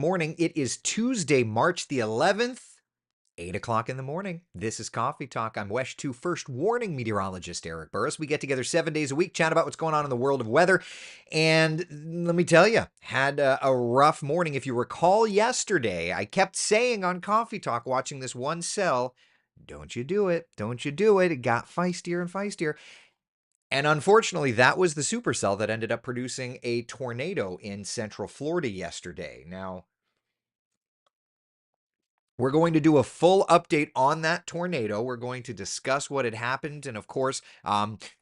Morning. It is Tuesday, March the 11th, 8 o'clock in the morning. This is Coffee Talk. I'm WESH 2 First Warning Meteorologist Eric Burris. We get together 7 days a week, chat about what's going on in the world of weather. And let me tell you, had a rough morning. If you recall yesterday, I kept saying on Coffee Talk, watching this one cell, don't you do it. Don't you do it. It got feistier and feistier. And unfortunately, that was the supercell that ended up producing a tornado in central Florida yesterday. Now, we're going to do a full update on that tornado. We're going to discuss what had happened and, of course,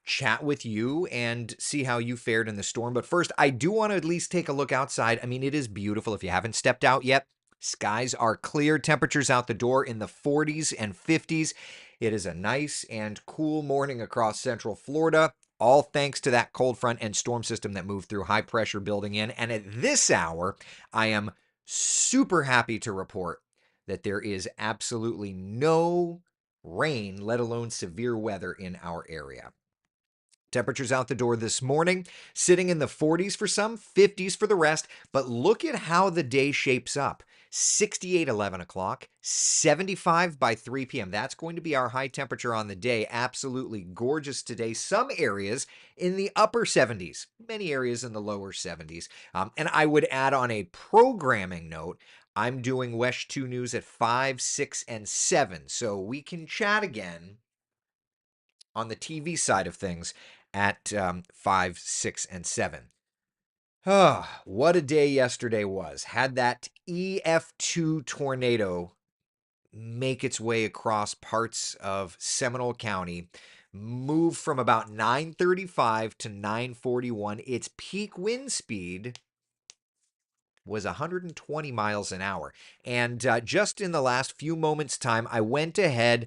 chat with you and see how you fared in the storm. But first, I do want to at least take a look outside. I mean, it is beautiful. If you haven't stepped out yet, skies are clear. Temperatures out the door in the 40s and 50s. It is a nice and cool morning across central Florida, all thanks to that cold front and storm system that moved through, high pressure building in. And at this hour, I am super happy to report that there is absolutely no rain, let alone severe weather in our area. Temperatures out the door this morning, sitting in the 40s for some, 50s for the rest. But look at how the day shapes up. 68, 11 o'clock, 75 by 3 p.m. That's going to be our high temperature on the day. Absolutely gorgeous today. Some areas in the upper 70s, many areas in the lower 70s. And I would add on a programming note, I'm doing WESH 2 News at 5, 6, and 7. So we can chat again on the TV side of things at 5, 6, and 7. Oh, what a day yesterday was. Had that EF2 tornado make its way across parts of Seminole County, move from about 935 to 941. Its peak wind speed was 120 miles an hour. And just in the last few moments' time, I went ahead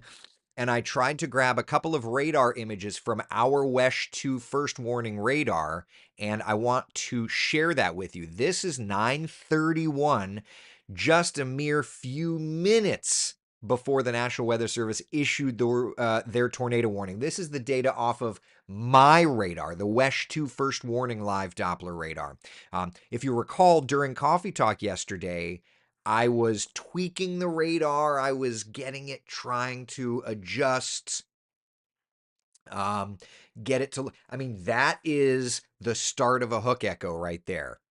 and I tried to grab a couple of radar images from our WESH 2 First Warning radar, and I want to share that with you. This is 9:31, just a mere few minutes before the National Weather Service issued their tornado warning. This is the data off of my radar, the WESH 2 First Warning live Doppler radar. If you recall, during Coffee Talk yesterday, I was tweaking the radar. I was getting it, trying to adjust, get it to, I mean, that is the start of a hook echo right there.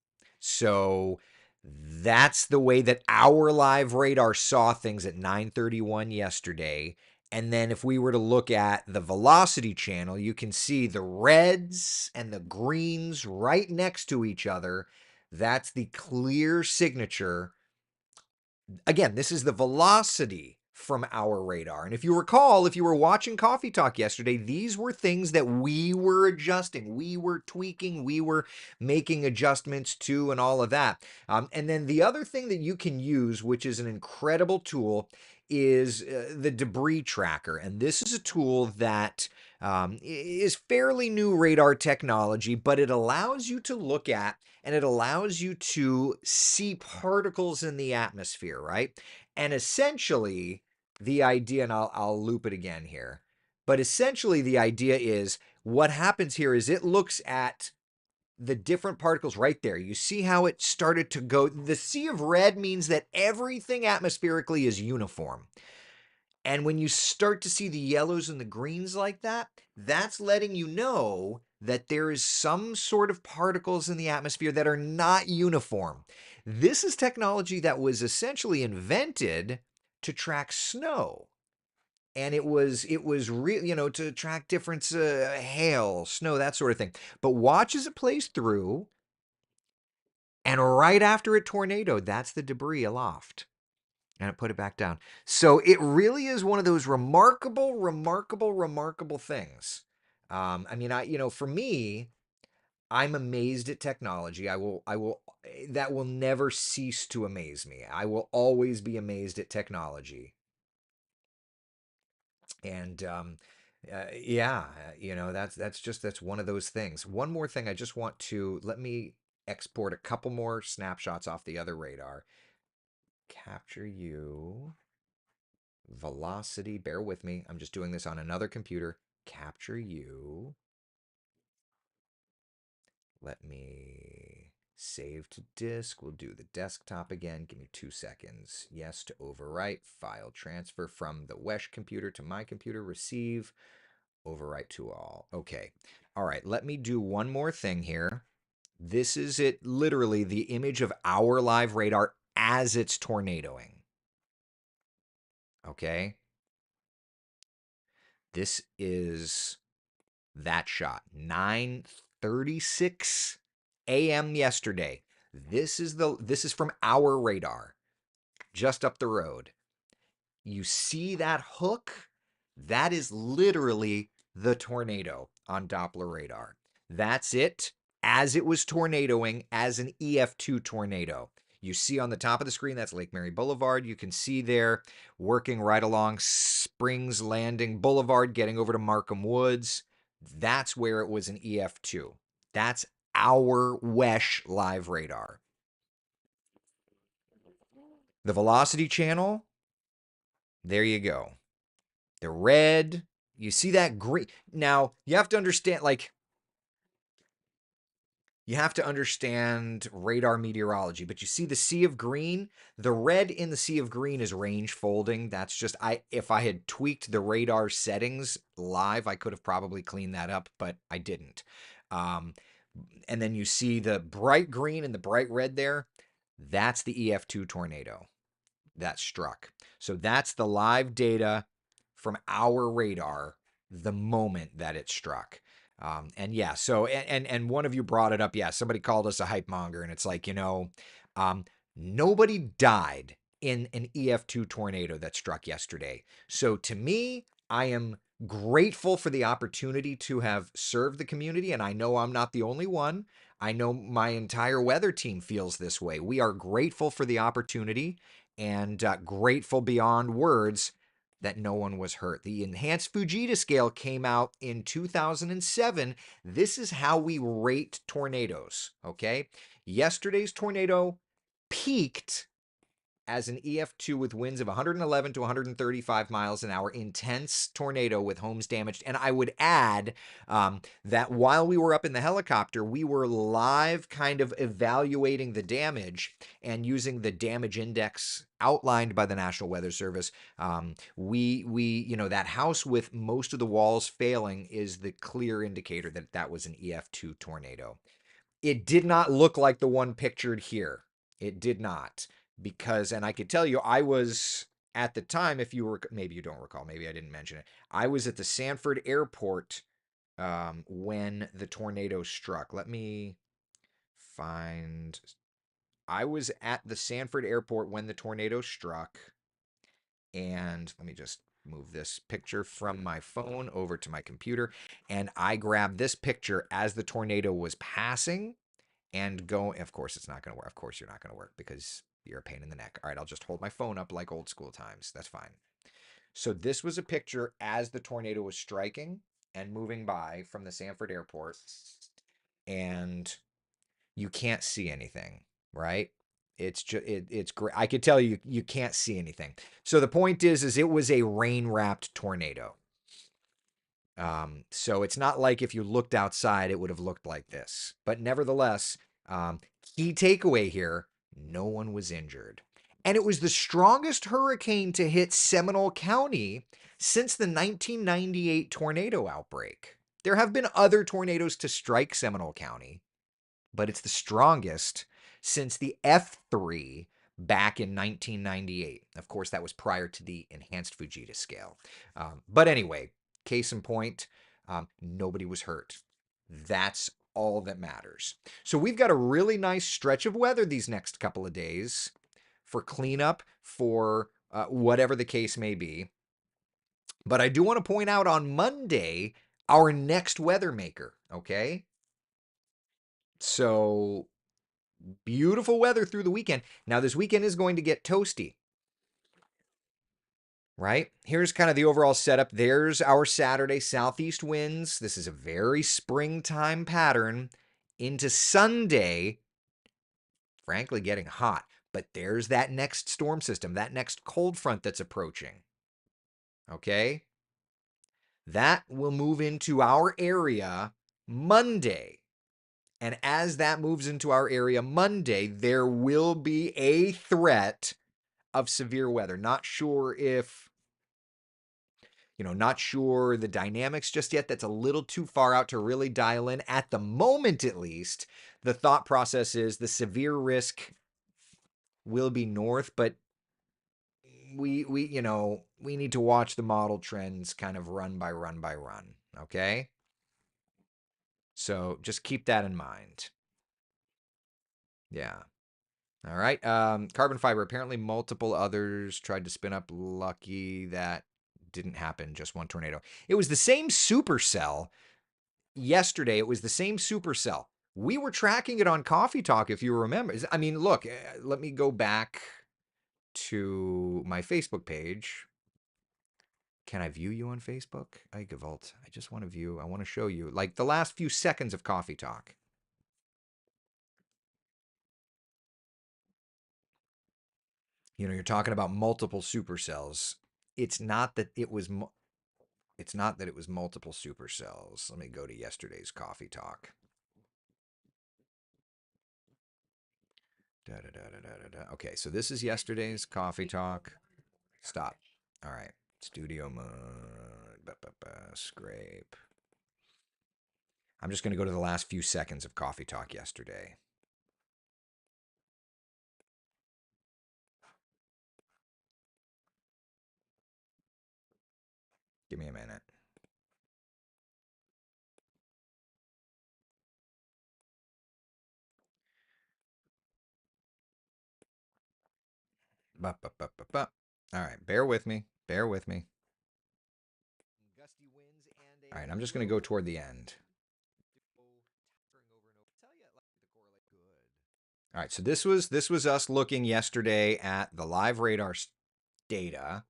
So that's the way that our live radar saw things at 9:31 yesterday. And then if we were to look at the velocity channel, you can see the reds and the greens right next to each other. That's the clear signature. Again, this is the velocity from our radar. And if you recall, if you were watching Coffee Talk yesterday, these were things that we were adjusting, we were tweaking, we were making adjustments to, and all of that. And then the other thing that you can use, which is an incredible tool, is the debris tracker. And this is a tool that is fairly new radar technology, but it allows you to look at and it allows you to see particles in the atmosphere, right? And essentially, the idea, and I'll loop it again here, but essentially the idea is what happens here is it looks at the different particles right there. You see how it started to go. The sea of red means that everything atmospherically is uniform. And when you start to see the yellows and the greens like that, that's letting you know that there is some sort of particles in the atmosphere that are not uniform. This is technology that was essentially invented to track snow. And it was real, to track different hail, snow, that sort of thing. But watch as it plays through, and right after a tornado, that's the debris aloft. And it put it back down. So it really is one of those remarkable, remarkable, remarkable things. I mean, for me, I'm amazed at technology. That will never cease to amaze me. I will always be amazed at technology. And yeah, that's one of those things. One more thing, I just want to let me export a couple more snapshots off the other radar. Capture you. Velocity, bear with me. I'm just doing this on another computer. Capture you. Let me Save to disk. We'll do the desktop again. Give me 2 seconds. Yes to overwrite. File transfer from the Wesh computer to my computer. Receive. Overwrite to all. Okay. All right. Let me do one more thing here. This is it, literally the image of our live radar as it's tornadoing. Okay. This is that shot. 9:36 a.m. yesterday. This is from our radar just up the road. You see that hook? That is literally the tornado on Doppler radar. That's it as it was tornadoing as an EF2 tornado. You see on the top of the screen, that's Lake Mary Boulevard. You can see there working right along Springs Landing Boulevard, getting over to Markham Woods. That's where it was an EF2. That's our WESH live radar. The velocity channel, there you go. The red, you see that green. Now, you have to understand, you have to understand radar meteorology, but you see the sea of green? The red in the sea of green is range folding. That's just, if I had tweaked the radar settings live, I could have probably cleaned that up, but I didn't. And then you see the bright green and the bright red there. That's the EF2 tornado that struck. So that's the live data from our radar the moment that it struck. And yeah, so and one of you brought it up. Yeah, somebody called us a hype monger, and it's like, nobody died in an EF2 tornado that struck yesterday. So to me, I am grateful for the opportunity to have served the community, and I know I'm not the only one. I know my entire weather team feels this way. We are grateful for the opportunity and grateful beyond words that no one was hurt. The enhanced Fujita scale came out in 2007. This is how we rate tornadoes, okay? Yesterday's tornado peaked as an EF2 with winds of 111 to 135 miles an hour, intense tornado with homes damaged. And I would add that while we were up in the helicopter, we were live kind of evaluating the damage and using the damage index outlined by the National Weather Service. That house with most of the walls failing is the clear indicator that that was an EF2 tornado. It did not look like the one pictured here. It did not. Because, and I could tell you, I was at the time, if you were, maybe you don't recall, maybe I didn't mention it. I was at the Sanford airport when the tornado struck. Let me find. I was at the Sanford airport when the tornado struck. And let me just move this picture from my phone over to my computer. And I grabbed this picture as the tornado was passing and go. Of course, it's not going to work. Of course, you're not going to work because you're a pain in the neck. All right, I'll just hold my phone up like old school times. That's fine. So this was a picture as the tornado was striking and moving by from the Sanford airport, and you can't see anything, right? It's just it's great. I could tell you can't see anything. So the point is it was a rain wrapped tornado. So it's not like if you looked outside, it would have looked like this. But nevertheless, key takeaway here, no one was injured. And it was the strongest hurricane to hit Seminole County since the 1998 tornado outbreak. There have been other tornadoes to strike Seminole County, but it's the strongest since the F3 back in 1998. Of course, that was prior to the enhanced Fujita scale. But anyway, case in point, nobody was hurt. That's all that matters. So we've got a really nice stretch of weather these next couple of days for cleanup, for whatever the case may be. But I do want to point out on Monday, our next weather maker, okay? So beautiful weather through the weekend. Now, this weekend is going to get toasty, right? Here's kind of the overall setup. There's our Saturday southeast winds. This is a very springtime pattern into Sunday, frankly, getting hot. But there's that next storm system, that next cold front that's approaching. Okay? That will move into our area Monday. And as that moves into our area Monday, there will be a threat of severe weather. Not sure if, not sure the dynamics just yet. That's a little too far out to really dial in. At the moment, at least, the thought process is the severe risk will be north, but we need to watch the model trends kind of run by run by run. Okay. So just keep that in mind. Yeah. All right. Carbon fiber. Apparently, multiple others tried to spin up Lucky. That didn't happen. Just one tornado. It was the same supercell yesterday. It was the same supercell. We were tracking it on Coffee Talk, if you remember. I mean, look, let me go back to my Facebook page. Can I view you on Facebook? Eigevalt. I just want to view. I want to show you like the last few seconds of Coffee Talk. You're talking about multiple supercells. It's not that it was multiple supercells. Let me go to yesterday's Coffee Talk. Okay, so this is yesterday's Coffee Talk. Stop. All right. Studio mode. Scrape. I'm just going to go to the last few seconds of Coffee Talk yesterday. Give me a minute. All right, bear with me. Bear with me. All right, I'm just going to go toward the end. All right, so this was us looking yesterday at the live radar data.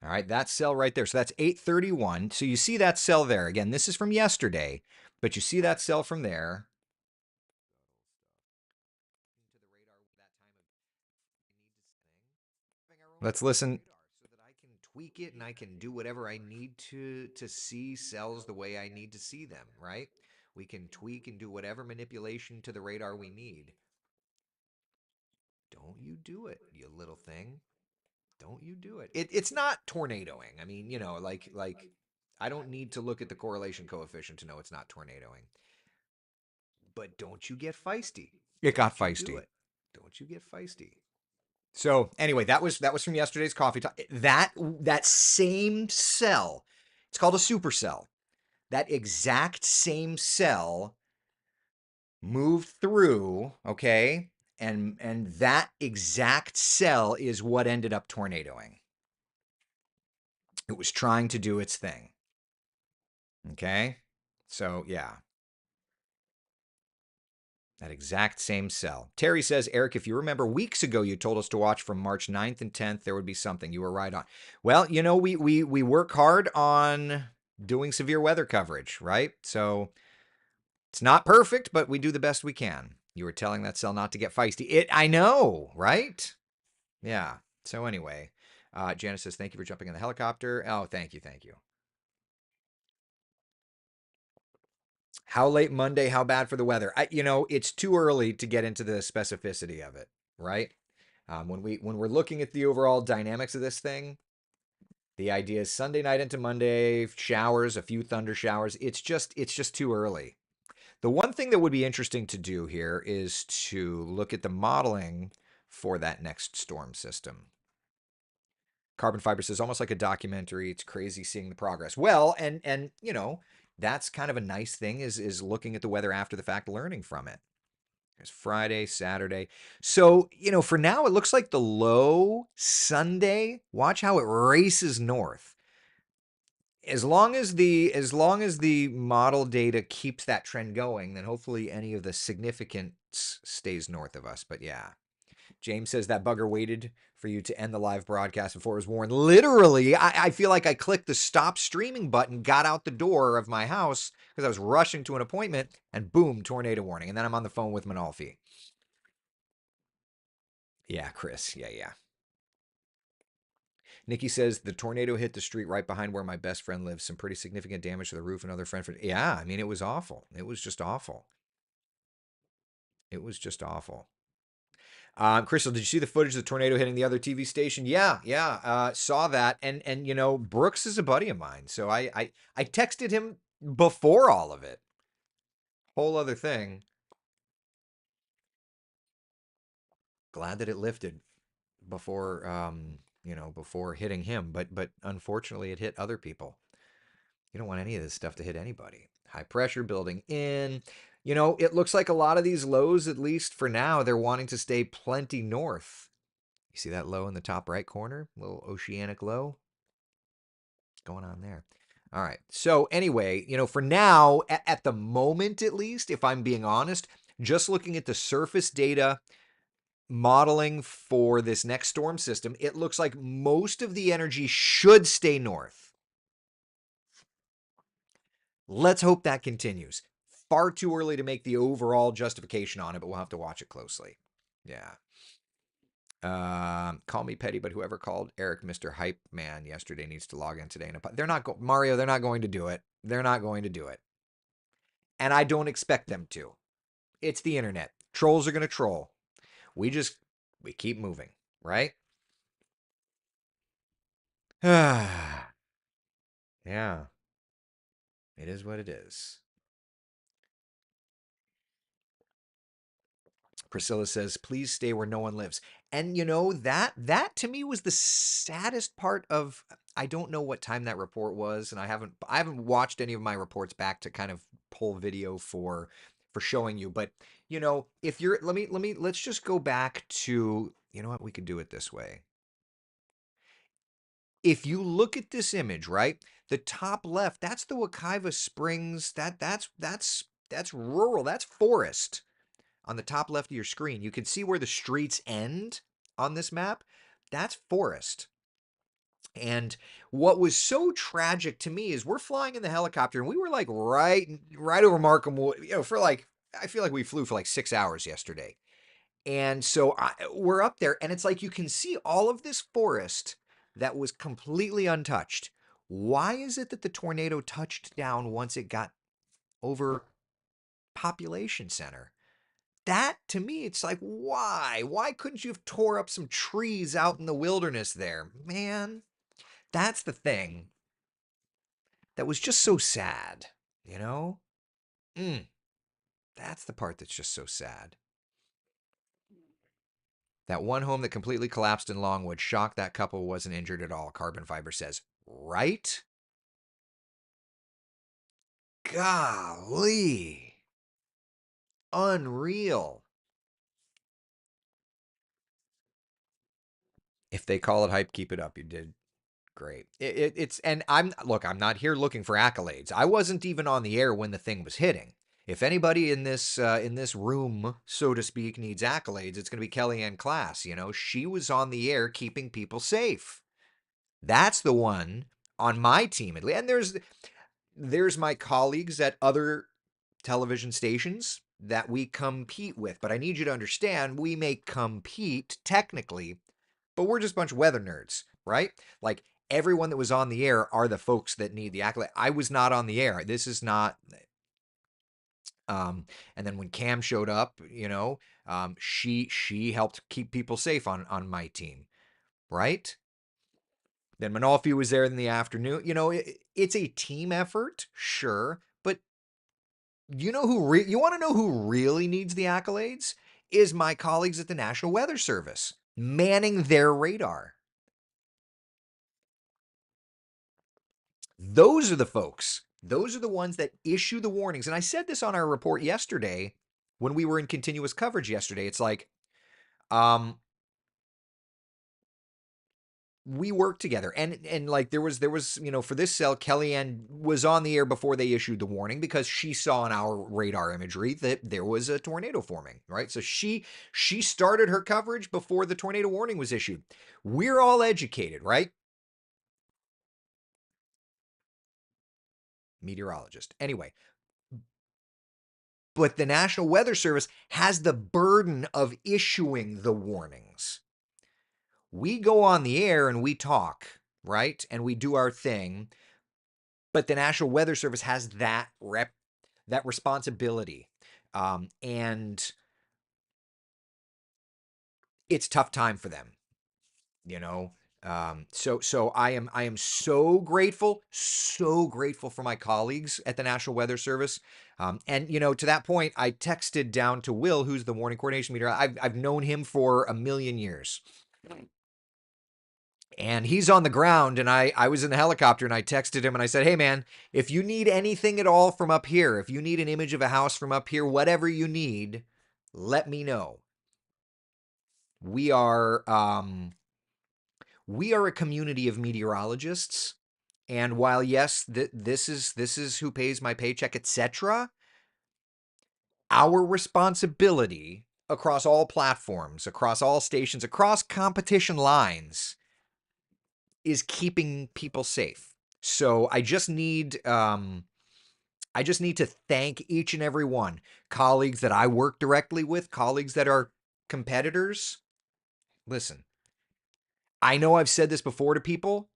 All right, that cell right there. So that's 831. So you see that cell there. Again, this is from yesterday, but you see that cell from there. Let's listen. So that I can tweak it and I can do whatever I need to see cells the way I need to see them, right? We can tweak and do whatever manipulation to the radar we need. Don't you do it, you little thing. Don't you do it. It's not tornadoing. I mean, like I don't need to look at the correlation coefficient to know it's not tornadoing. But don't you get feisty. It got feisty. Don't you get feisty. So anyway, that was from yesterday's Coffee Talk. That same cell, it's called a supercell. That exact same cell moved through, okay? And that exact cell is what ended up tornadoing. It was trying to do its thing. Okay? So, yeah. That exact same cell. Terry says, Eric, if you remember weeks ago, you told us to watch from March 9th and 10th. There would be something. You were right on. Well, we work hard on doing severe weather coverage, right? So it's not perfect, but we do the best we can. You were telling that cell not to get feisty. I know, right? Yeah. So anyway, Janice says, thank you for jumping in the helicopter. Oh, thank you. Thank you. How late Monday? How bad for the weather? It's too early to get into the specificity of it, right? When we're looking at the overall dynamics of this thing, the idea is Sunday night into Monday, showers, a few thunder showers. It's just too early. The one thing that would be interesting to do here is to look at the modeling for that next storm system. Carbon Fiber says almost like a documentary. It's crazy seeing the progress. Well, and that's kind of a nice thing is looking at the weather after the fact, learning from it. There's Friday, Saturday. So, for now, it looks like the low Sunday. Watch how it races north. As long as the model data keeps that trend going, then hopefully any of the significance stays north of us. But yeah. James says that bugger waited for you to end the live broadcast before it was warned. Literally, I feel like I clicked the stop streaming button, got out the door of my house because I was rushing to an appointment, and boom, tornado warning. And then I'm on the phone with Manolfi. Yeah, Chris. Yeah. Nikki says the tornado hit the street right behind where my best friend lives. Some pretty significant damage to the roof and other friend. Yeah, I mean, it was awful. It was just awful. It was just awful. Crystal, did you see the footage of the tornado hitting the other TV station? Yeah, yeah, saw that. And you know, Brooks is a buddy of mine, so I texted him before all of it. Whole other thing. Glad that it lifted before you know, before hitting him, but unfortunately it hit other people. You don't want any of this stuff to hit anybody. High pressure building in. You know, it looks like a lot of these lows, at least for now, they're wanting to stay plenty north. You see that low in the top right corner? Little oceanic low. What's going on there? All right. So, anyway, you know, for now, at the moment at least, if I'm being honest, just looking at the surface data modeling for this next storm system, it looks like most of the energy should stay north. Let's hope that continues. Far too early to make the overall justification on it, but we'll have to watch it closely. Yeah. Call me petty, but whoever called Eric Mr. Hype Man yesterday needs to log in today. They're not Mario. They're not going to do it. They're not going to do it, and I don't expect them to. It's the internet. Trolls are going to troll. We keep moving, right? Yeah, it is what it is. Priscilla says, "Please stay where no one lives." And you know that to me was the saddest part of. I don't know what time that report was, and I haven't watched any of my reports back to kind of pull video for showing you. But you know, if you're let's just go back to, you know what, we could do it this way. If you look at this image, right, the top left, that's the Wekiva Springs. That's rural. That's forest on the top left of your screen. You can see where the streets end on this map. That's forest. And what was so tragic to me is we're flying in the helicopter and we were like right over Markham, you know, for like, I feel like we flew for like 6 hours yesterday. And so we're up there and it's like you can see all of this forest that was completely untouched. Why is it that the tornado touched down once it got over population center? That to me, it's like, why? Why couldn't you have tore up some trees out in the wilderness there? Man, that's the thing that was just so sad, you know? Mm, that's the part that's just so sad. That one home that completely collapsed in Longwood, shocked that couple wasn't injured at all, Carbon Fiber says. Right? Golly. Unreal. If they call it hype, keep it up. You did great. It's and I'm not here looking for accolades. I wasn't even on the air when the thing was hitting. If anybody in this room, so to speak, needs accolades, it's going to be Kellyanne Class. You know, she was on the air keeping people safe. That's the one on my team at least. And there's my colleagues at other television stations that we compete with. But I need you to understand, we may compete technically, but we're just a bunch of weather nerds, right? Like everyone that was on the air are the folks that need the accolade. I was not on the air. This is not. And then when Cam showed up, you know, she helped keep people safe on my team, right? Then Manolfi was there in the afternoon. You know, it's a team effort, sure, but you know you want to know who really needs the accolades is my colleagues at the National Weather Service manning their radar. Those are the folks. Those are the ones that issue the warnings. And I said this on our report yesterday when we were in continuous coverage yesterday. It's like, um, we work together and like there was you know, for this cell, Kellyanne was on the air before they issued the warning because she saw in our radar imagery that there was a tornado forming, right? So she started her coverage before the tornado warning was issued. We're all educated, right? Meteorologist anyway, but the National Weather Service has the burden of issuing the warnings. we go on the air and we talk, right? And we do our thing. But the National Weather Service has that responsibility. And it's tough time for them, you know. So I am so grateful for my colleagues at the National Weather Service. And to that point, I texted down to Will, who's the warning coordination meter. I've known him for a million years. And he's on the ground, and I was in the helicopter, and I texted him and I said, "Hey man, if you need anything at all from up here, if you need an image of a house from up here, whatever you need, let me know." We are we are a community of meteorologists, and while yes, this is who pays my paycheck, etc., our responsibility across all platforms, across all stations, across competition lines is keeping people safe. So I just need to thank each and every one, colleagues that I work directly with, colleagues that are competitors. Listen, I know I've said this before to people.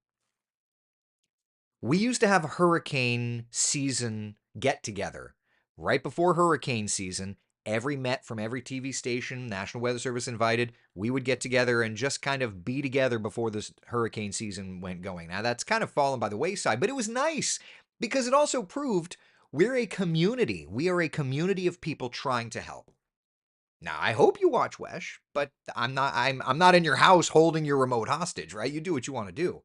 We used to have a hurricane season get together right before hurricane season. Every Met from every TV station, National Weather Service invited, we would get together and just kind of be together before this hurricane season went going. Now, that's kind of fallen by the wayside, but it was nice because it also proved we're a community. We are a community of people trying to help. Now, I hope you watch Wesh, but I'm not in your house holding your remote hostage, right? You do what you want to do.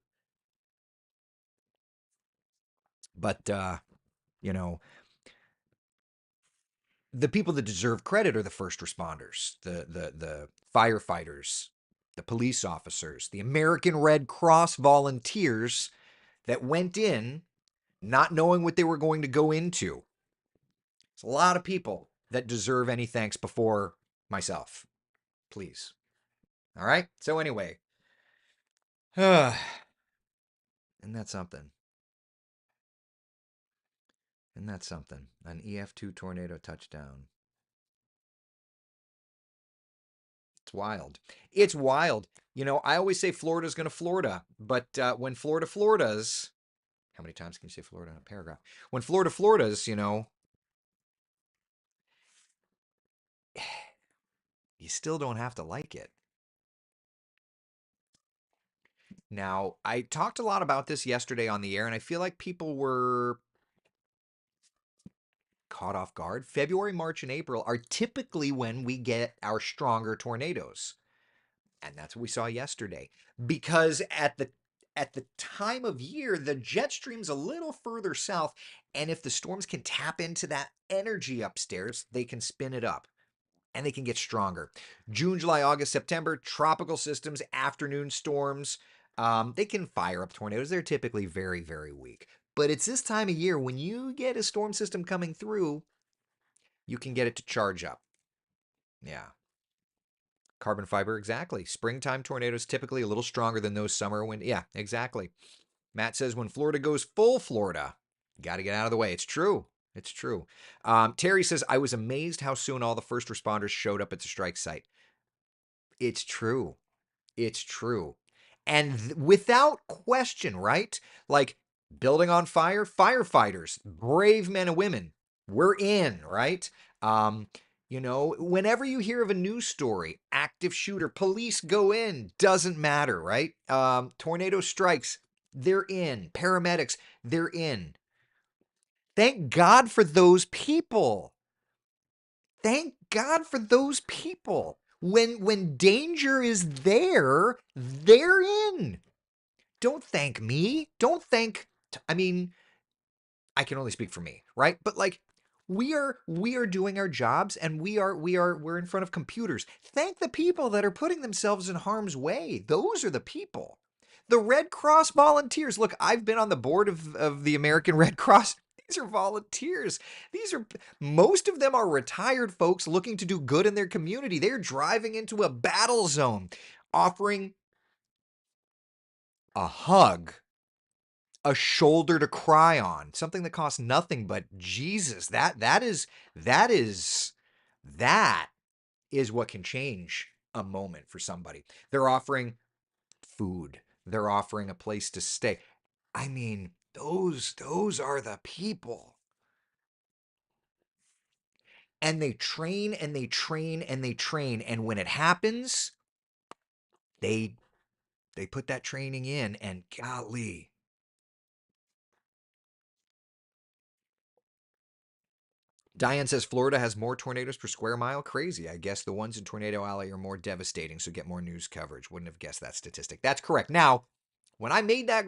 But you know, the people that deserve credit are the first responders, the firefighters, the police officers, the American Red Cross volunteers that went in not knowing what they were going to go into. It's a lot of people that deserve any thanks before myself. Please. All right? So anyway, and that's something. And that's something. An EF2 tornado touchdown. It's wild. It's wild. I always say Florida's going to Florida, but when Florida's, how many times can you say Florida in a paragraph? When Florida's, you still don't have to like it. Now, I talked a lot about this yesterday on the air, and I feel like people were caught off guard. February, March, and April are typically when we get our stronger tornadoes. And that's what we saw yesterday. Because at the time of year, the jet stream's a little further south, and if the storms can tap into that energy upstairs, they can spin it up and they can get stronger. June, July, August, September, tropical systems, afternoon storms, they can fire up tornadoes. They're typically very, very weak. But it's this time of year when you get a storm system coming through, you can get it to charge up. Yeah. Carbon fiber, exactly. Springtime tornadoes typically a little stronger than those summer wind. Yeah, exactly. Matt says when Florida goes full Florida, you got to get out of the way. It's true. It's true. Terry says, I was amazed how soon all the first responders showed up at the strike site. It's true. It's true. And without question, right? Like building on fire, firefighters, brave men and women, we're in, right? Whenever you hear of a news story, active shooter, police go in, doesn't matter, right? Tornado strikes, they're in. Paramedics, they're in. Thank God for those people. Thank God for those people. When danger is there, they're in. Don't thank me. Don't thank I mean, I can only speak for me, right? But like we are doing our jobs and we're in front of computers. Thank the people that are putting themselves in harm's way. Those are the people. The Red Cross volunteers. Look, I've been on the board of the American Red Cross. These are volunteers. Most of them are retired folks looking to do good in their community. They're driving into a battle zone, offering a hug, a shoulder to cry on, something that costs nothing, but Jesus, that is what can change a moment for somebody. They're offering food. They're offering a place to stay. I mean, those are the people. And they train and they train and they train. And when it happens, they they put that training in, and golly. Diane says Florida has more tornadoes per square mile. Crazy. I guess the ones in Tornado Alley are more devastating, so get more news coverage. Wouldn't have guessed that statistic. That's correct. Now, when I made that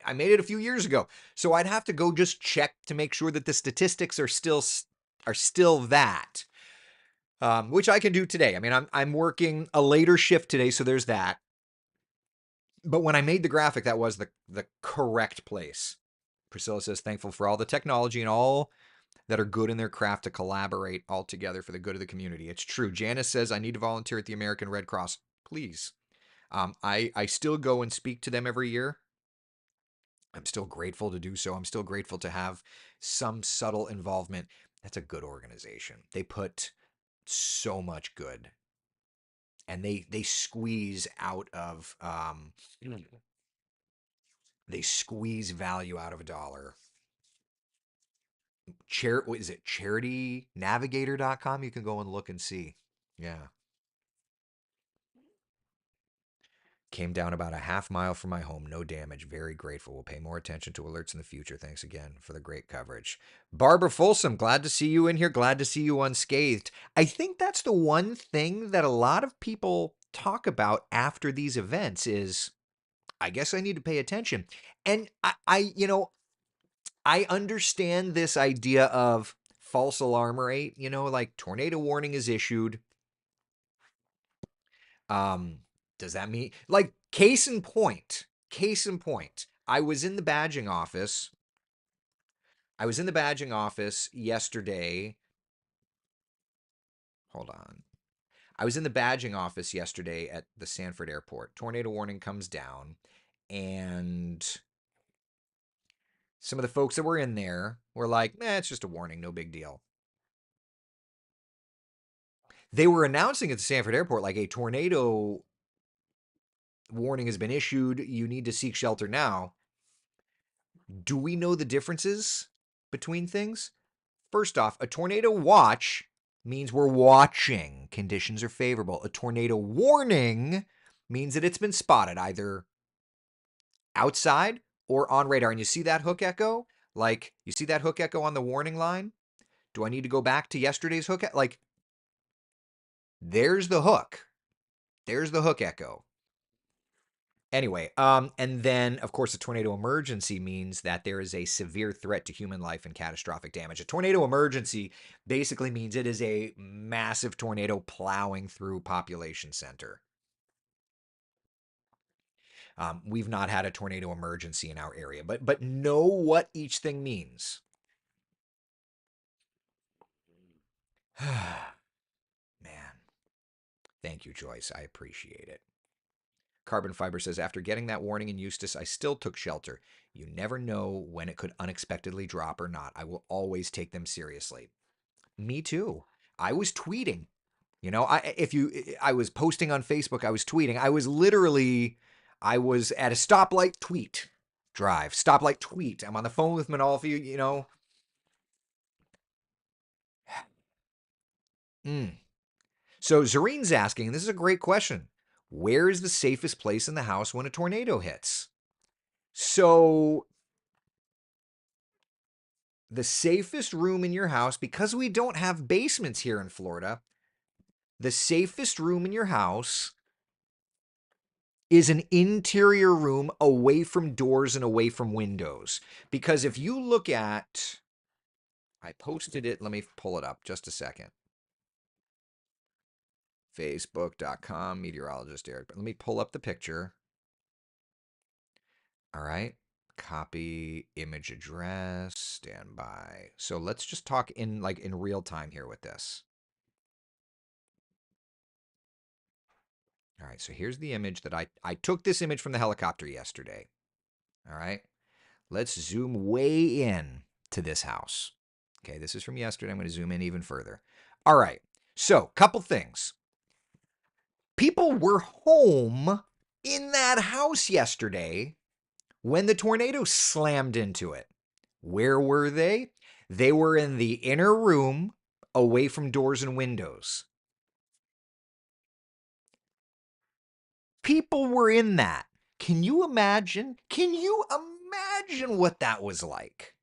I made it a few years ago, so I'd have to go just check to make sure that the statistics are still that, which I can do today. I mean, I'm working a later shift today, so there's that. But when I made the graphic, that was the correct place. Priscilla says, thankful for all the technology and all that are good in their craft to collaborate all together for the good of the community. It's true. Janice says, I need to volunteer at the American Red Cross. Please. I still go and speak to them every year. I'm still grateful to do so. I'm still grateful to have some subtle involvement. That's a good organization. They put so much good, and they squeeze out of they squeeze value out of a dollar. What is it? CharityNavigator.com. You can go and look and see. Yeah. Came down about a half mile from my home. No damage. Very grateful. We'll pay more attention to alerts in the future. Thanks again for the great coverage. Barbara Folsom, glad to see you in here. Glad to see you unscathed. I think that's the one thing that a lot of people talk about after these events is, I guess I need to pay attention. And I understand this idea of false alarm rate, like tornado warning is issued. Does that mean, like, case in point, I was in the badging office. Yesterday. Hold on. I was in the badging office yesterday at the Sanford Airport. Tornado warning comes down, and some of the folks that were in there were like, it's just a warning, no big deal. They were announcing at the Sanford Airport, like, a tornado warning has been issued. You need to seek shelter now. Do we know the differences between things? First off, a tornado watch means we're watching. Conditions are favorable. A tornado warning means that it's been spotted either outside or on radar. And you see that hook echo? Like, you see that hook echo on the warning line? Do I need to go back to yesterday's hook? Like, there's the hook. There's the hook echo. Anyway, and then, of course, a tornado emergency means that there is a severe threat to human life and catastrophic damage. A tornado emergency basically means it is a massive tornado plowing through population center. We've not had a tornado emergency in our area, but know what each thing means. Man, thank you, Joyce. I appreciate it. Carbon Fiber says, after getting that warning in Eustis, I still took shelter. You never know when it could unexpectedly drop or not. I will always take them seriously. Me too. I was tweeting. I was posting on Facebook. I was tweeting. I was at a stoplight tweet drive. Stoplight tweet. I'm on the phone with Manolfi, So Zorene's asking, and this is a great question. Where is the safest place in the house when a tornado hits? So the safest room in your house, because we don't have basements here in Florida, the safest room in your house is an interior room away from doors and away from windows. Because if you look at, I posted it, let me pull it up just a second. Facebook.com, meteorologist Eric. But let me pull up the picture. All right. Copy image address, standby. So let's just talk in real time here with this. All right, so here's the image that I took this image from the helicopter yesterday. All right. Let's zoom way in to this house. Okay, this is from yesterday. I'm going to zoom in even further. All right. So, couple things. People were home in that house yesterday when the tornado slammed into it. Where were they? They were in the inner room away from doors and windows. People were in that. Can you imagine? Can you imagine what that was like?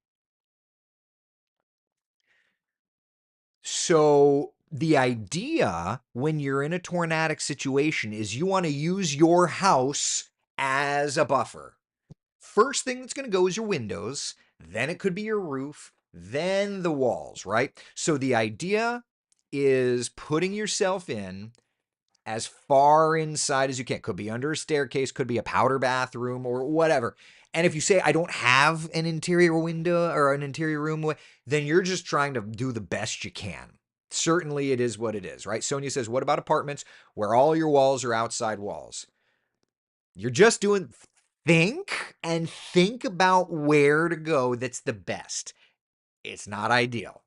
So, the idea when you're in a tornadic situation is you want to use your house as a buffer. First thing that's going to go is your windows, then it could be your roof, then the walls, right? So, the idea is putting yourself in as far inside as you can. Could be under a staircase, could be a powder bathroom or whatever. And if you say, I don't have an interior window or an interior room, then you're just trying to do the best you can. Certainly it is what it is, right? Sonia says, what about apartments where all your walls are outside walls? You're just doing think about where to go that's the best. It's not ideal.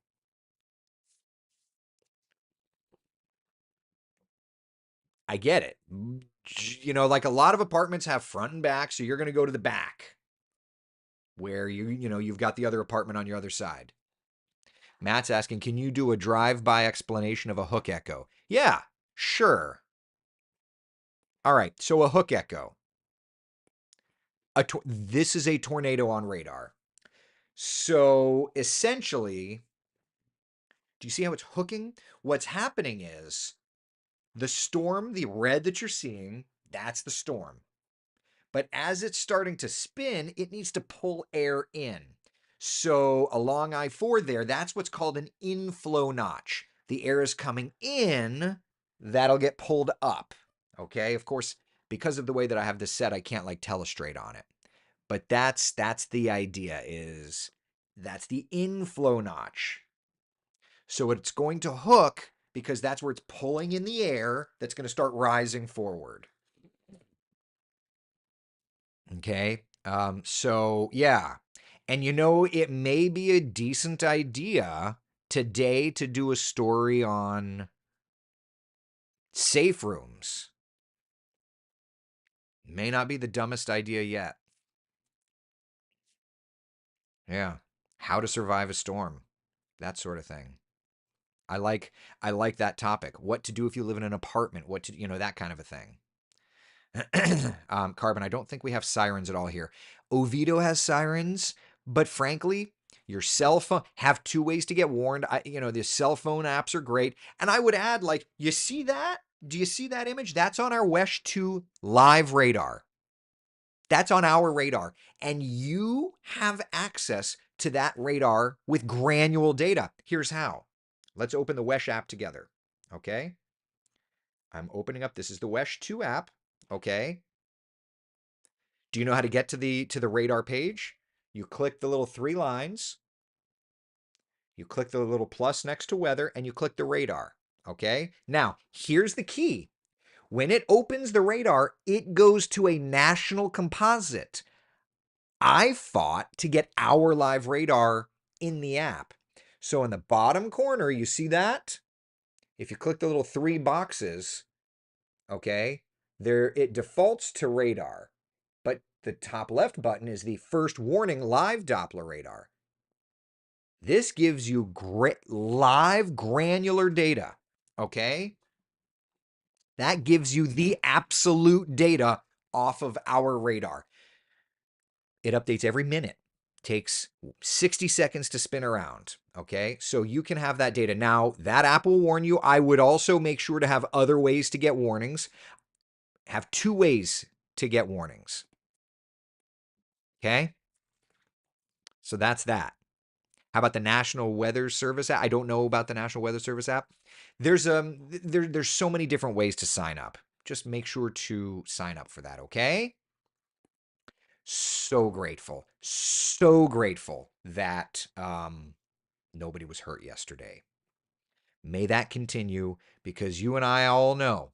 I get it. Like a lot of apartments have front and back, so you're going to go to the back where you've got the other apartment on your other side. Matt's asking, can you do a drive-by explanation of a hook echo? Yeah, sure. All right, so a hook echo. This is a tornado on radar. So essentially, do you see how it's hooking? What's happening is the storm, the red that you're seeing, that's the storm. But as it's starting to spin, it needs to pull air in. So along I-4 there, that's what's called an inflow notch. The air is coming in, that'll get pulled up. Okay, of course, because of the way that I have this set, I can't like telestrate on it. But that's the idea, is that's the inflow notch. So it's going to hook because that's where it's pulling in the air that's going to start rising forward. Okay. So yeah. And it may be a decent idea today to do a story on safe rooms. May not be the dumbest idea yet. Yeah. How to survive a storm. That sort of thing. I like that topic. What to do if you live in an apartment, what to that kind of a thing. Carbon, I don't think we have sirens at all here. Oviedo has sirens, but frankly, your cell phone have two ways to get warned. The cell phone apps are great. And I would add, like, you see that? Do you see that image? That's on our WESH 2 live radar. That's on our radar. And you have access to that radar with granular data. Here's how. Let's open the WESH app together. Okay. I'm opening up. This is the WESH 2 app. Okay. Do you know how to get to the radar page? You click the little three lines. You click the little plus next to weather and you click the radar. Okay. Now, here's the key. When it opens the radar, it goes to a national composite. I fought to get our live radar in the app. So in the bottom corner, you see that? If you click the little three boxes, okay, there it defaults to radar. But the top left button is the first warning live Doppler radar. This gives you live granular data, okay? That gives you the absolute data off of our radar. It updates every minute. Takes 60 seconds to spin around, okay? So you can have that data. Now, that app will warn you. I would also make sure to have other ways to get warnings. Have two ways to get warnings. Okay? So that's that. How about the National Weather Service app? I don't know about the National Weather Service app. There's so many different ways to sign up. Just make sure to sign up for that, okay? So grateful. So grateful that nobody was hurt yesterday. May that continue, because you and I all know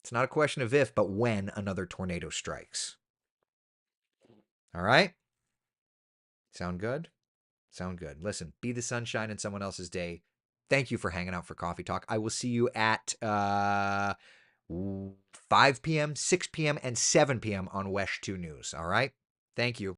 it's not a question of if, but when another tornado strikes. All right? Sound good? Sound good. Listen, be the sunshine in someone else's day. Thank you for hanging out for Coffee Talk. I will see you at 5 p.m., 6 p.m., and 7 p.m. on WESH 2 News. All right? Thank you.